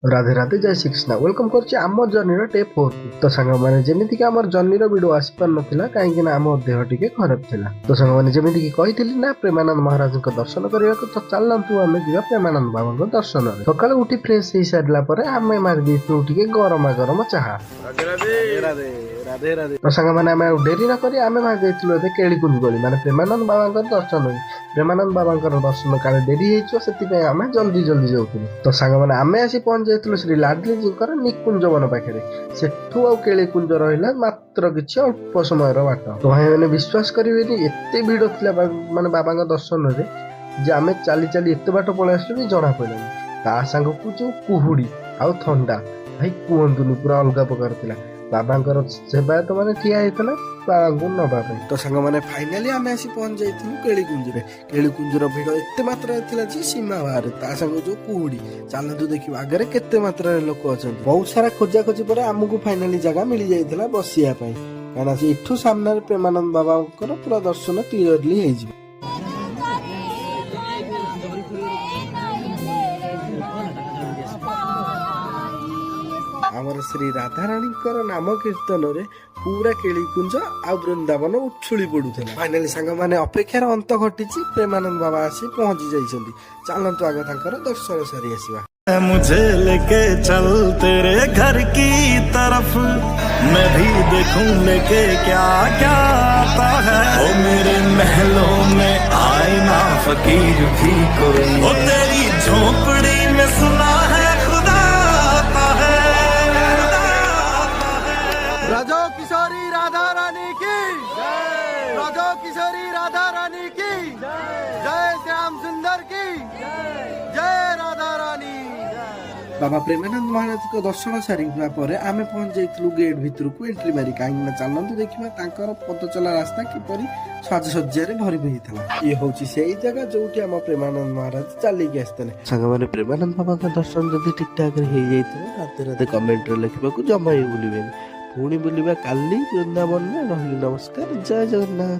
राधे राधे जय श्री कृष्ण वेलकम करछि आम जर्नी डे 4 तो सांग माने जेमिति कि हमर जर्नी वीडियो आसी पार नथिला काहे कि ना आम देह टिके खराब थिला तो सांग माने जेमिति कि कहिथिली ना प्रेमानंद महाराज को दर्शन करिया तो चलनतु आमे जिया प्रेमानंद बाबा को दर्शन रे सकाळ उठी फ्रेश हे सारला परे आमे मार दितु टिके गरमा गरमा चाहा राधे राधे राधे राधे राधे तो सांग माने आमे डेरी ना करी आमे मार दितु एते केळी कुंज गली माने प्रेमानंद बाबा को दर्शन होई प्रेमानंद बाबा को दर्शन काले डेरी हेचो सेति पे आमे जल्दी जल्दी जाउथुलु तो सांग माने आमे आसी पहुंच जाइतुलु श्री लाडली जीकर निकुंज वन पाखे सेठू आउ केली कुंज रहिला मात्र किछि अल्प समय रो बाट तो भाई माने विश्वास करिवेनी एते भीड़ थिला माने बाबा का दर्शन रे जे आमे चाली चाली एते बाट पळे आसलु भी जणा पड़लानी ता संग को जो कुहुडी आउ ठंडा भाई कुहंतुनी पूरा अलगा प्रकार थिला बाबांकर सेवा तो माने ठिया हेतला बाबांको नबा तो संग माने फाइनली आमे आसी पहुंच जाइथिलु केली कुंजर भीड़ एते मात्रा थिला जे सीमा बाहर ता संग जो कुहुडी चालंतु देखिबा आगरे केते मात्रा रे लोक अछन बहुत सारा खोजा खोजी परे हमकु फाइनली जगह मिली जाइथिला बसिया पई काना से इठु सामने प्रेमानंद बाबांकर पूरा दर्शन क्लियरली हे जिवो आमर श्री राधा रानी नाम कीर्तन रे पूरा केली कुंज आ वृंदावन उछुली पड़ुଥିଲା फाइनली सांग माने अपेक्षार अंत घटिछि प्रेमानंद बाबा आसी पहुंची जाइछन्ती चलंतु आगे तांकर दर्शन सारी आसीबा मुझे लेके चल तेरे घर की तरफ मैं भी देखूं लेके क्या क्या आता है ओ मेरे महलों में आए ना फकीर भी कोई ओ तेरी झोपड़ी में सुना है खुदा आता है राजो किशोरी राधा रानी की जय, राजो किशोरी राधा रानी की जय, श्याम सुंदर की जय राधा रानी। बाबा प्रेमानंद महाराज को दर्शन सारिबा परे आमे पहुंच जाइतलु गेट भितर को एंट्री मारी काहे ना चलंतु देखिबा तांकर पद चला रास्ता किपरि साजसज्जा रे भरि होइतला ये होची सेही जगह जोटी हम प्रेमानंद महाराज चली के आस्तले संग माने प्रेमानंद बाबा का दर्शन जदी ठीक ठाक रे हे जाइतले राते राते कमेंट रे लिखबा को जमाई बोलिबेन पुणी बुलिबा काली वृंदावन में रहली नमस्कार जय जगन्नाथ।